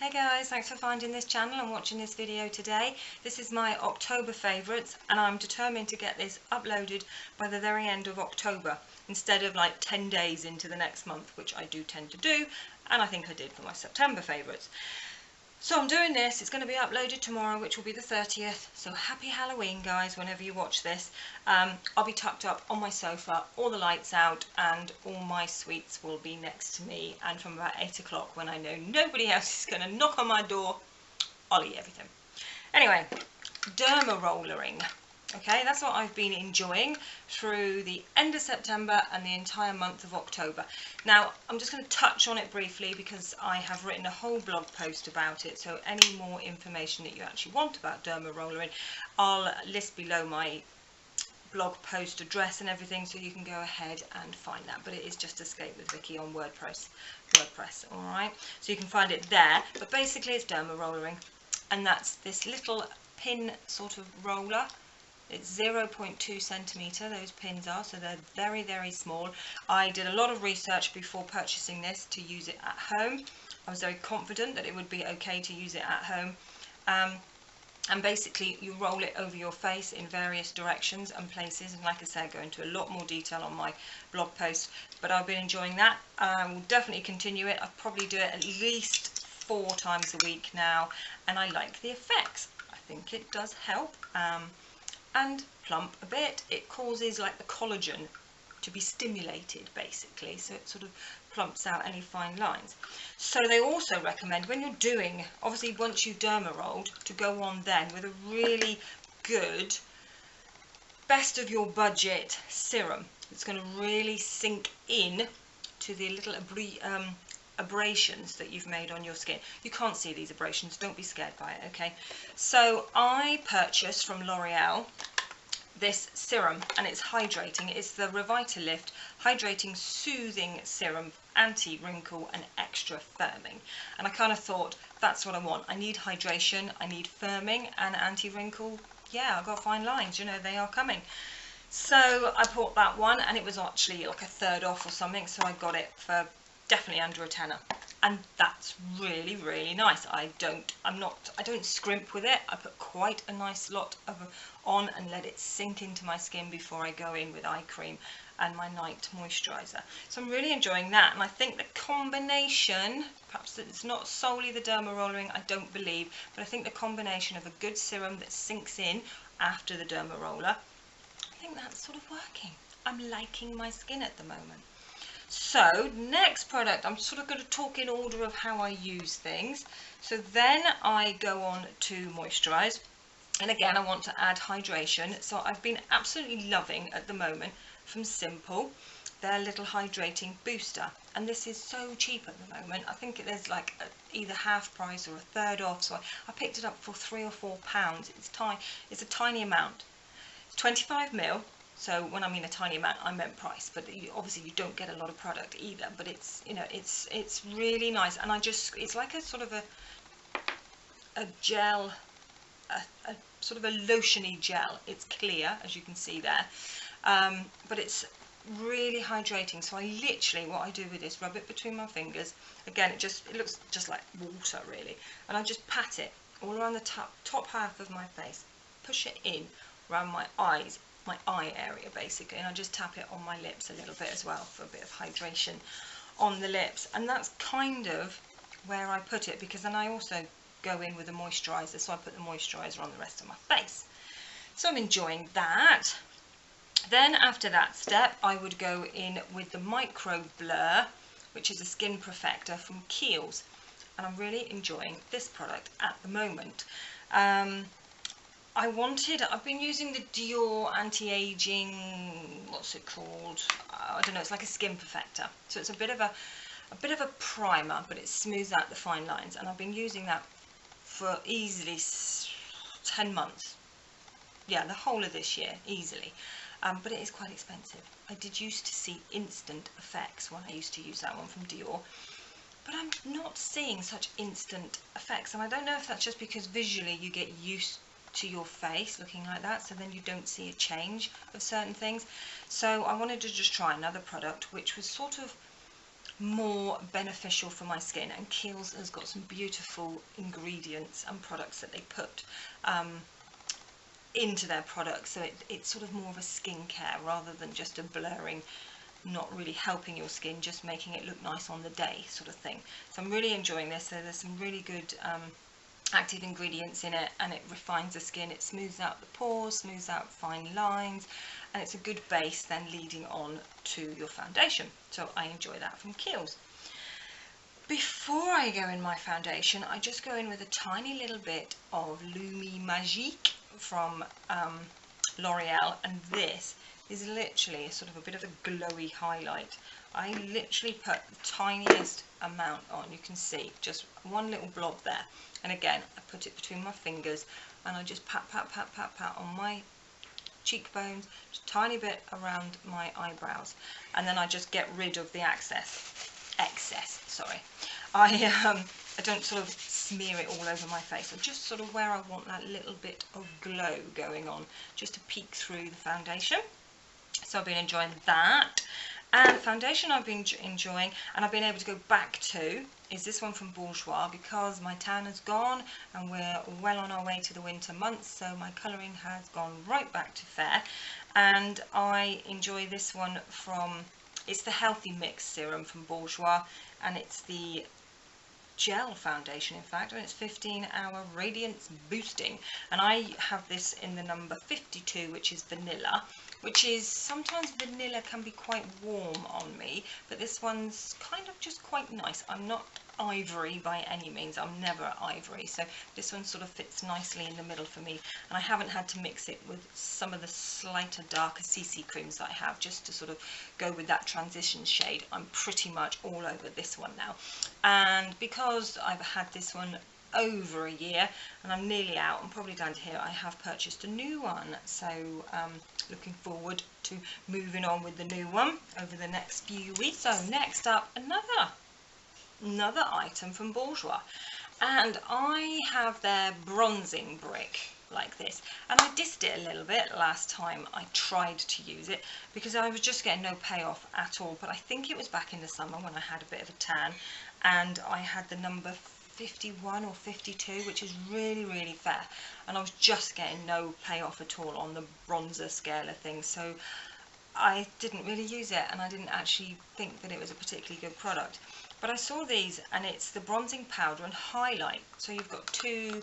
Hey guys, thanks for finding this channel and watching this video today. This is my October favourites and I'm determined to get this uploaded by the very end of October instead of like 10 days into the next month, which I do tend to do, and I think I did for my September favourites. So I'm doing this, it's going to be uploaded tomorrow, which will be the 30th, so happy Halloween guys whenever you watch this. I'll be tucked up on my sofa, all the lights out, and all my sweets will be next to me, and from about 8 o'clock when I know nobody else is going to knock on my door, I'll eat everything. Anyway, Dermarolering. Okay, that's what I've been enjoying through the end of September and the entire month of October. Now, I'm just going to touch on it briefly because I have written a whole blog post about it, so any more information that you actually want about Dermarolering, I'll list below my blog post address and everything, so you can go ahead and find that. But it is just Escape with Vicky on WordPress, alright? So you can find it there, but basically it's Dermarolering, and that's this little pin sort of roller. It's 0.2 centimetre, those pins are, so they're very, very small. I did a lot of research before purchasing this to use it at home. I was very confident that it would be okay to use it at home. And basically you roll it over your face in various directions and places, and like I said, go into a lot more detail on my blog post, but I've been enjoying that. We'll definitely continue it. I'll probably do it at least 4 times a week now, and I like the effects. I think it does help. And plump a bit. It causes like the collagen to be stimulated basically, so it sort of plumps out any fine lines. So they also recommend when you're doing, obviously once you've dermarolled, to go on then with a really good best of your budget serum. It's going to really sink in to the little abrasions that you've made on your skin. You can't see these abrasions, don't be scared by it, okay? So I purchased from L'Oreal this serum, and it's hydrating. It's the Revitalift Hydrating Soothing Serum, Anti-Wrinkle and Extra Firming. And I kind of thought, that's what I want. I need hydration, I need firming and anti-wrinkle. Yeah, I've got fine lines, you know, they are coming. So I bought that one, and it was actually like a third off or something, so I got it for definitely under a tenner, and that's really, really nice. I don't scrimp with it. I put quite a nice lot of on and let it sink into my skin before I go in with eye cream and my night moisturizer. So I'm really enjoying that, and I think the combination, perhaps it's not solely the Dermarolering, I don't believe, but I think the combination of a good serum that sinks in after the Dermaroller, I think that's sort of working. I'm liking my skin at the moment. So next product, I'm sort of going to talk in order of how I use things. So then I go on to moisturise, and again I want to add hydration. So I've been absolutely loving at the moment from Simple their little hydrating booster, and this is so cheap at the moment. I think there's like either half price or a third off, so I picked it up for £3 or £4. It's a tiny amount, 25 ml. So when I mean a tiny amount, I meant price, but obviously you don't get a lot of product either, but it's, you know, it's really nice. And it's like a sort of a gel, a sort of a lotiony gel. It's clear, as you can see there, but it's really hydrating. So I literally, what I do with this, rub it between my fingers. Again, it looks just like water really, and I just pat it all around the top half of my face, push it in around my eyes, my eye area basically, and I just tap it on my lips a little bit as well for a bit of hydration on the lips. And that's kind of where I put it, because then I also go in with a moisturizer, so I put the moisturizer on the rest of my face. So I'm enjoying that. Then after that step, I would go in with the Micro-blur, which is a skin perfector from Kiehls, and I'm really enjoying this product at the moment. I've been using the Dior anti-aging, what's it called? I don't know, it's like a skin perfector. So it's a bit of a primer, but it smooths out the fine lines, and I've been using that for easily 10 months. Yeah, the whole of this year, easily. But it is quite expensive. I did used to see instant effects when I used to use that one from Dior, but I'm not seeing such instant effects, and I don't know if that's just because visually you get used to your face looking like that, so then you don't see a change of certain things. So I wanted to just try another product which was sort of more beneficial for my skin. And Kiehls has got some beautiful ingredients and products that they put into their products, so it's sort of more of a skincare rather than just a blurring, not really helping your skin, just making it look nice on the day sort of thing. So I'm really enjoying this. So there's some really good active ingredients in it, and it refines the skin, it smooths out the pores, smooths out fine lines, and it's a good base then leading on to your foundation. So I enjoy that from Kiehls. Before I go in my foundation, I just go in with a tiny little bit of Lumi Magique from L'Oreal, and this is literally sort of a bit of a glowy highlight. I literally put the tiniest amount on. You can see just one little blob there, and again I put it between my fingers and I just pat on my cheekbones, just a tiny bit around my eyebrows, and then I just get rid of the excess. Sorry, I don't sort of smear it all over my face. I just sort of where I want that little bit of glow going on, just to peek through the foundation. So I've been enjoying that. And the foundation I've been enjoying, and I've been able to go back to, is this one from Bourjois, because my tan has gone and we're well on our way to the winter months, so my colouring has gone right back to fair. And I enjoy this one from, it's the Healthy Mix Serum from Bourjois, and it's the gel foundation in fact, and it's 15-hour radiance boosting, and I have this in the number 52, which is vanilla, which is, sometimes vanilla can be quite warm on me, but this one's kind of just quite nice. I'm not ivory by any means, I'm never ivory, so this one sort of fits nicely in the middle for me, and I haven't had to mix it with some of the slighter darker CC creams that I have, just to sort of go with that transition shade. I'm pretty much all over this one now, and because I've had this one over a year and I'm nearly out, I'm probably down to here, I have purchased a new one, so looking forward to moving on with the new one over the next few weeks. So next up, another item from Bourjois, and I have their bronzing brick like this, and I dissed it a little bit last time I tried to use it because I was just getting no payoff at all, but I think it was back in the summer when I had a bit of a tan, and I had the number 51 or 52, which is really fair, and I was just getting no payoff at all on the bronzer scale of things, so I didn't really use it, and I didn't actually think that it was a particularly good product. But I saw these, and it's the bronzing powder and highlight, so you've got two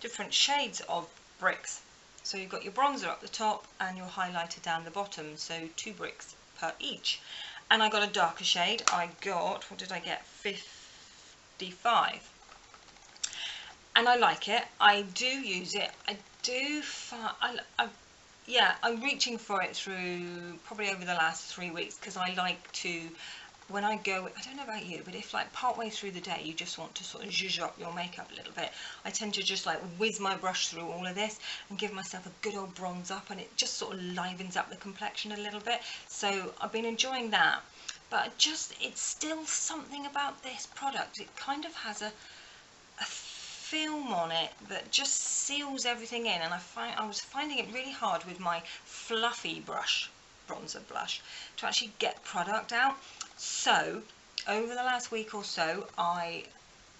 different shades of bricks, so you've got your bronzer up the top and your highlighter down the bottom, so 2 bricks per each. And I got a darker shade. I got, what did I get, 55, and I like it. I do use it. I do yeah, I'm reaching for it through probably over the last 3 weeks, because I like to, when I go, I don't know about you, but if like part way through the day you just want to sort of zhuzh up your makeup a little bit, I tend to just like whiz my brush through all of this and give myself a good old bronze up, and it just sort of livens up the complexion a little bit. So I've been enjoying that, but it's still something about this product. It kind of has a film on it that just seals everything in, and I was finding it really hard with my fluffy bronzer blush to actually get product out. So over the last week or so I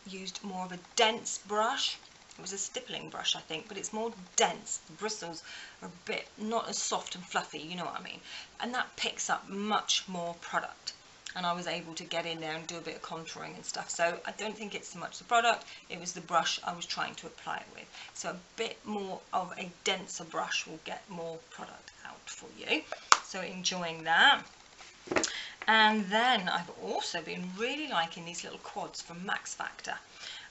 used more of a dense brush. It was a stippling brush I think, but it's more dense. The bristles are a bit not as soft and fluffy, you know what I mean, and that picks up much more product, and I was able to get in there and do a bit of contouring and stuff. So I don't think it's so much the product, it was the brush I was trying to apply it with. So a bit more of a denser brush will get more product out for you, so enjoying that. And then I've also been really liking these little quads from Max Factor,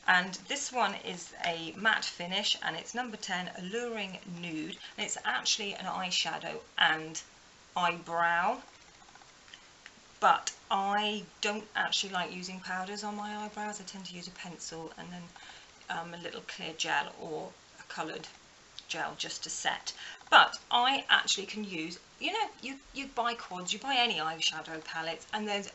and this one is a matte finish, and it's number 10 Alluring Nude, and it's actually an eyeshadow and eyebrow, but I don't actually like using powders on my eyebrows. I tend to use a pencil and then a little clear gel or a coloured gel just to set. But I actually can use, you know, you buy quads, you buy any eyeshadow palettes, and there's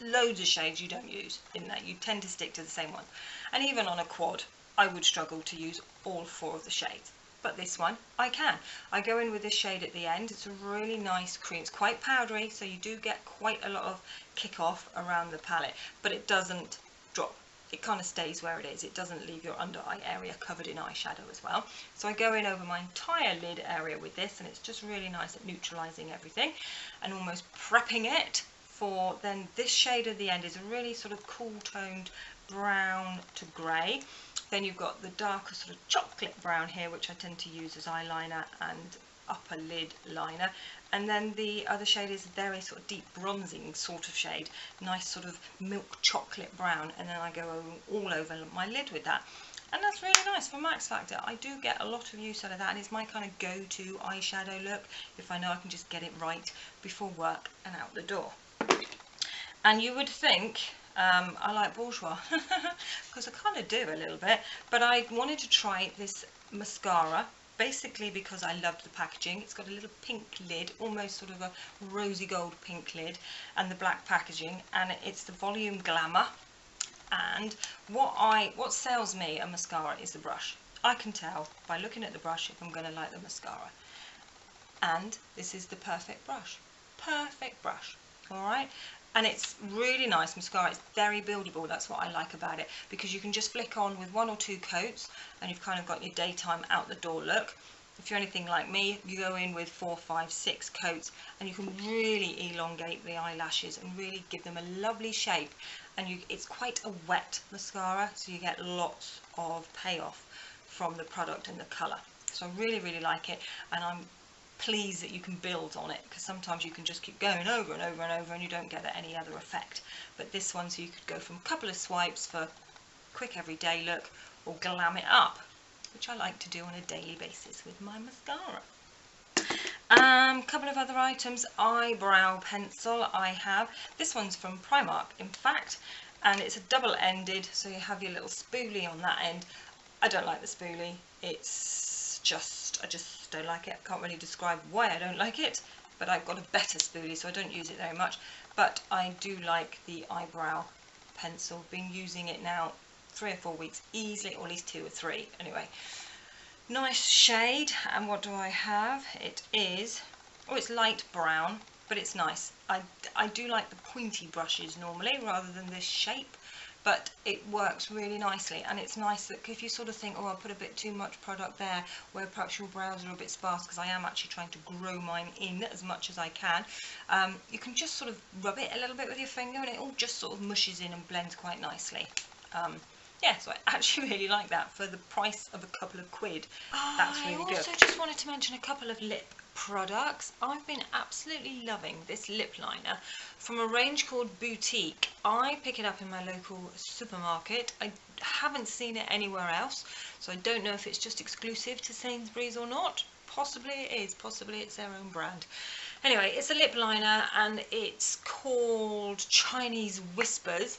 loads of shades you don't use in there. You tend to stick to the same ones, and even on a quad I would struggle to use all 4 of the shades. but this one I can. I go in with this shade at the end. It's a really nice cream. It's quite powdery, so you do get quite a lot of kick off around the palette, but it doesn't drop. It kind of stays where it is. It doesn't leave your under eye area covered in eyeshadow as well. So I go in over my entire lid area with this, and it's just really nice at neutralizing everything and almost prepping it for then this shade at the end is a really sort of cool toned brown to grey. Then you've got the darker sort of chocolate brown here, which I tend to use as eyeliner and upper lid liner. And then the other shade is a very sort of deep bronzing sort of shade, nice sort of milk chocolate brown, and then I go all over my lid with that. And that's really nice for Max Factor. I do get a lot of use out of that, and it's my kind of go-to eyeshadow look if I know I can just get it right before work and out the door. And you would think I like Bourjois, because I kind of do a little bit, but I wanted to try this mascara, basically because I loved the packaging. It's got a little pink lid, almost sort of a rosy gold pink lid, and the black packaging, and it's the Volume Glamour. And what sells me a mascara is the brush. I can tell by looking at the brush if I'm going to like the mascara. And this is the perfect brush. Perfect brush. Alright? And it's really nice mascara. It's very buildable. That's what I like about it, because you can just flick on with 1 or 2 coats and you've kind of got your daytime out the door look. If you're anything like me, you go in with 4, 5, 6 coats and you can really elongate the eyelashes and really give them a lovely shape. And it's quite a wet mascara, so you get lots of payoff from the product and the colour. So I really, really like it, and I'm pleased that you can build on it, because sometimes you can just keep going over and over and over and you don't get any other effect. But this one, so you could go from a couple of swipes for quick everyday look, or glam it up, which I like to do on a daily basis with my mascara. Couple of other items. Eyebrow pencil I have. This one's from Primark, in fact, and it's a double-ended, so you have your little spoolie on that end. I don't like the spoolie. It's just, I just don't like it. I can't really describe why I don't like it, but I've got a better spoolie, so I don't use it very much. But I do like the eyebrow pencil. Been using it now 3 or 4 weeks easily, or at least 2 or 3 anyway. Nice shade. And what do I have? It is, oh, it's light brown, but it's nice. I do like the pointy brushes normally rather than this shape, but it works really nicely. And it's nice that if you sort of think, oh, I'll put a bit too much product there, where perhaps your brows are a bit sparse, because I am actually trying to grow mine in as much as I can, you can just sort of rub it a little bit with your finger and it all just sort of mushes in and blends quite nicely. Yeah, so I actually really like that for the price of a couple of quid. That's really good. I also just wanted to mention a couple of lip products. I've been absolutely loving this lip liner from a range called Boutique. I pick it up in my local supermarket. I haven't seen it anywhere else, so I don't know if it's just exclusive to Sainsbury's or not. Possibly it is. Possibly it's their own brand. Anyway, it's a lip liner and it's called Chinese Whispers,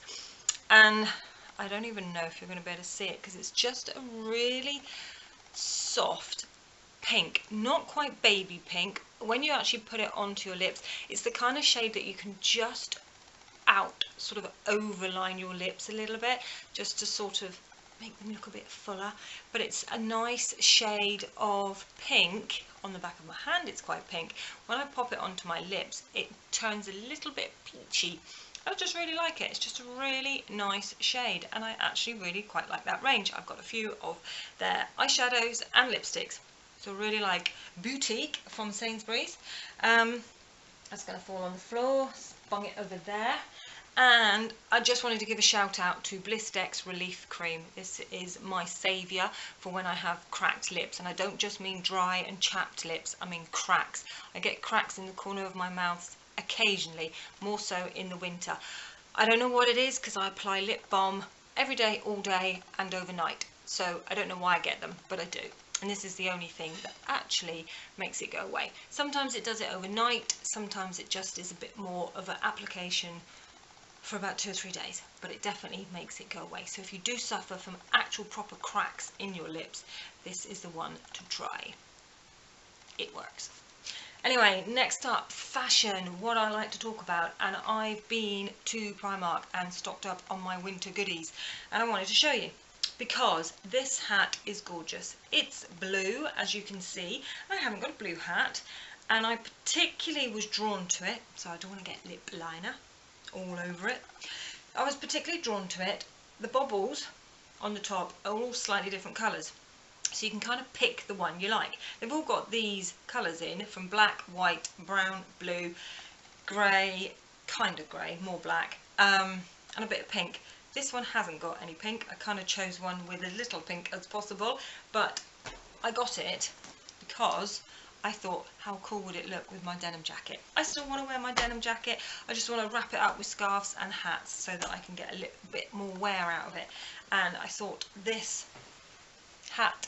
and I don't even know if you're going to be able to see it, because it's just a really soft pink, not quite baby pink. When you actually put it onto your lips, it's the kind of shade that you can just sort of overline your lips a little bit, just to sort of make them look a bit fuller. But it's a nice shade of pink. On the back of my hand it's quite pink. When I pop it onto my lips, it turns a little bit peachy. I just really like it. It's just a really nice shade, and I actually really quite like that range. I've got a few of their eyeshadows and lipsticks, so I really like Boutique from Sainsbury's. That's going to fall on the floor, bung it over there. And I just wanted to give a shout out to Blistex Relief Cream. This is my saviour for when I have cracked lips, and I don't just mean dry and chapped lips, I mean cracks. I get cracks in the corner of my mouth occasionally, more so in the winter. I don't know what it is, because I apply lip balm every day, all day and overnight, so I don't know why I get them, but I do. And this is the only thing that actually makes it go away. Sometimes it does it overnight, sometimes it just is a bit more of an application for about 2 or 3 days, but it definitely makes it go away. So if you do suffer from actual proper cracks in your lips, this is the one to try. It works. Anyway, next up, fashion, what I like to talk about, and I've been to Primark and stocked up on my winter goodies, and I wanted to show you. because this hat is gorgeous. It's blue, as you can see. I haven't got a blue hat, and I particularly was drawn to it, so I don't want to get lip liner all over it. I was particularly drawn to it. The bobbles on the top are all slightly different colours, so you can kind of pick the one you like. They've all got these colours in, from black, white, brown, blue, grey, kind of grey, more black, and a bit of pink. This one hasn't got any pink. I kind of chose one with as little pink as possible, but I got it because I thought, how cool would it look with my denim jacket? I still want to wear my denim jacket. I just want to wrap it up with scarves and hats so that I can get a little bit more wear out of it. And I thought this hat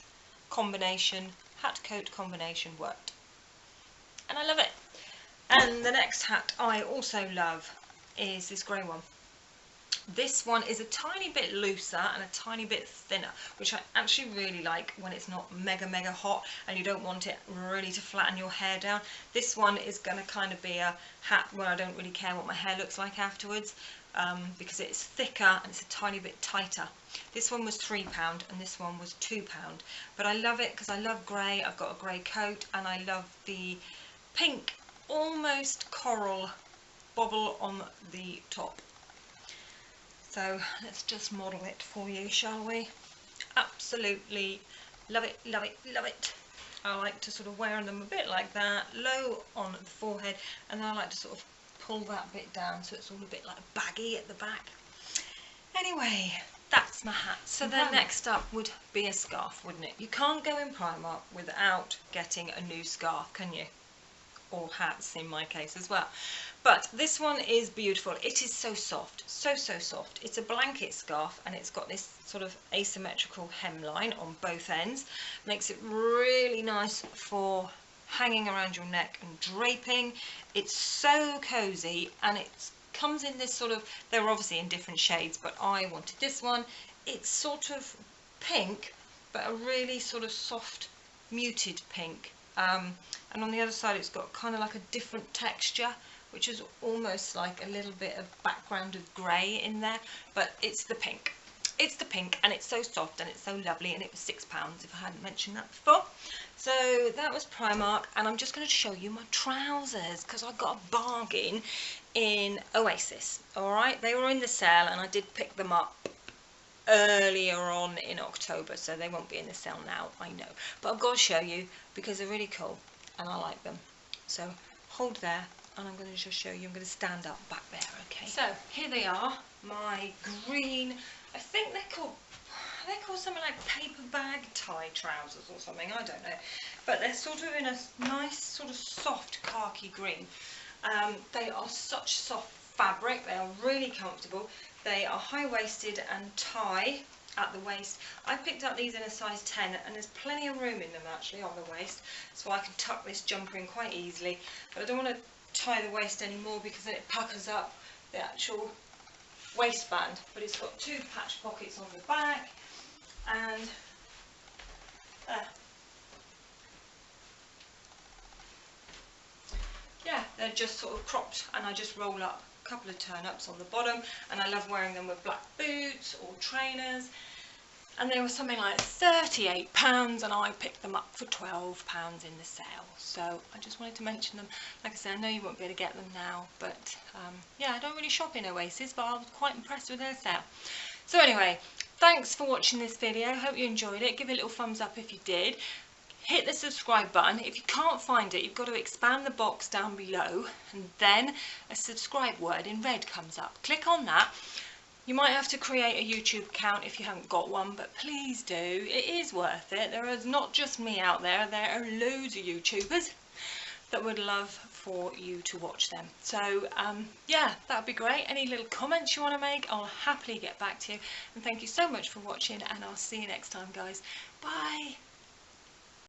combination, hat coat combination worked. And I love it. And the next hat I also love is this grey one. This one is a tiny bit looser and a tiny bit thinner, which I actually really like when it's not mega hot and you don't want it really to flatten your hair down. This one is going to kind of be a hat where I don't really care what my hair looks like afterwards, because it's thicker and it's a tiny bit tighter. This one was £3 and this one was £2, but I love it because I love grey. I've got a grey coat and I love the pink, almost coral bobble on the top. So let's just model it for you, shall we? Absolutely love it, love it, love it. I like to sort of wear them a bit like that, low on the forehead, and then I like to sort of pull that bit down so it's all a bit like baggy at the back. Anyway, that's my hat. So then next up would be a scarf, wouldn't it? You can't go in Primark without getting a new scarf, can you? Or hats in my case as well. But this one is beautiful. It is so soft, so soft. It's a blanket scarf and it's got this sort of asymmetrical hemline on both ends. Makes it really nice for hanging around your neck and draping. It's so cozy, and it comes in this sort of, they're obviously in different shades, but I wanted this one. It's sort of pink, but a really sort of soft, muted pink. And on the other side it's got kind of like a different texture, which is almost like a little bit of background of grey in there, but it's the pink. It's the pink, and it's so soft and it's so lovely, and it was £6 if I hadn't mentioned that before. So that was Primark, and I'm just going to show you my trousers because I got a bargain in Oasis. Alright, they were in the sale and I did pick them up earlier on in October, so they won't be in the sale now, I know, but I've got to show you because they're really cool and I like them. So hold there and I'm going to just show you. I'm going to stand up back there, okay? So here they are, my green, I think they're called something like paper bag tie trousers or something, I don't know, but they're sort of in a nice sort of soft khaki green. They are such soft fabric, they are really comfortable. They are high-waisted and tie at the waist. I picked up these in a size 10 and there's plenty of room in them actually on the waist, so I can tuck this jumper in quite easily, but I don't want to tie the waist anymore because then it puckers up the actual waistband. But it's got two patch pockets on the back, and yeah, they're just sort of cropped, and I just roll up a couple of turn-ups on the bottom, and I love wearing them with black boots or trainers. And they were something like £38 and I picked them up for £12 in the sale. So I just wanted to mention them. Like I said, I know you won't be able to get them now, but yeah, I don't really shop in Oasis, but I was quite impressed with their sale. So anyway, thanks for watching this video. Hope you enjoyed it. Give it a little thumbs up if you did. Hit the subscribe button. If you can't find it, you've got to expand the box down below, and then a subscribe word in red comes up. Click on that. You might have to create a YouTube account if you haven't got one, but please do. It is worth it. There is not just me out there. There are loads of YouTubers that would love for you to watch them. So yeah, that would be great. Any little comments you want to make, I'll happily get back to you. And thank you so much for watching, and I'll see you next time, guys. Bye.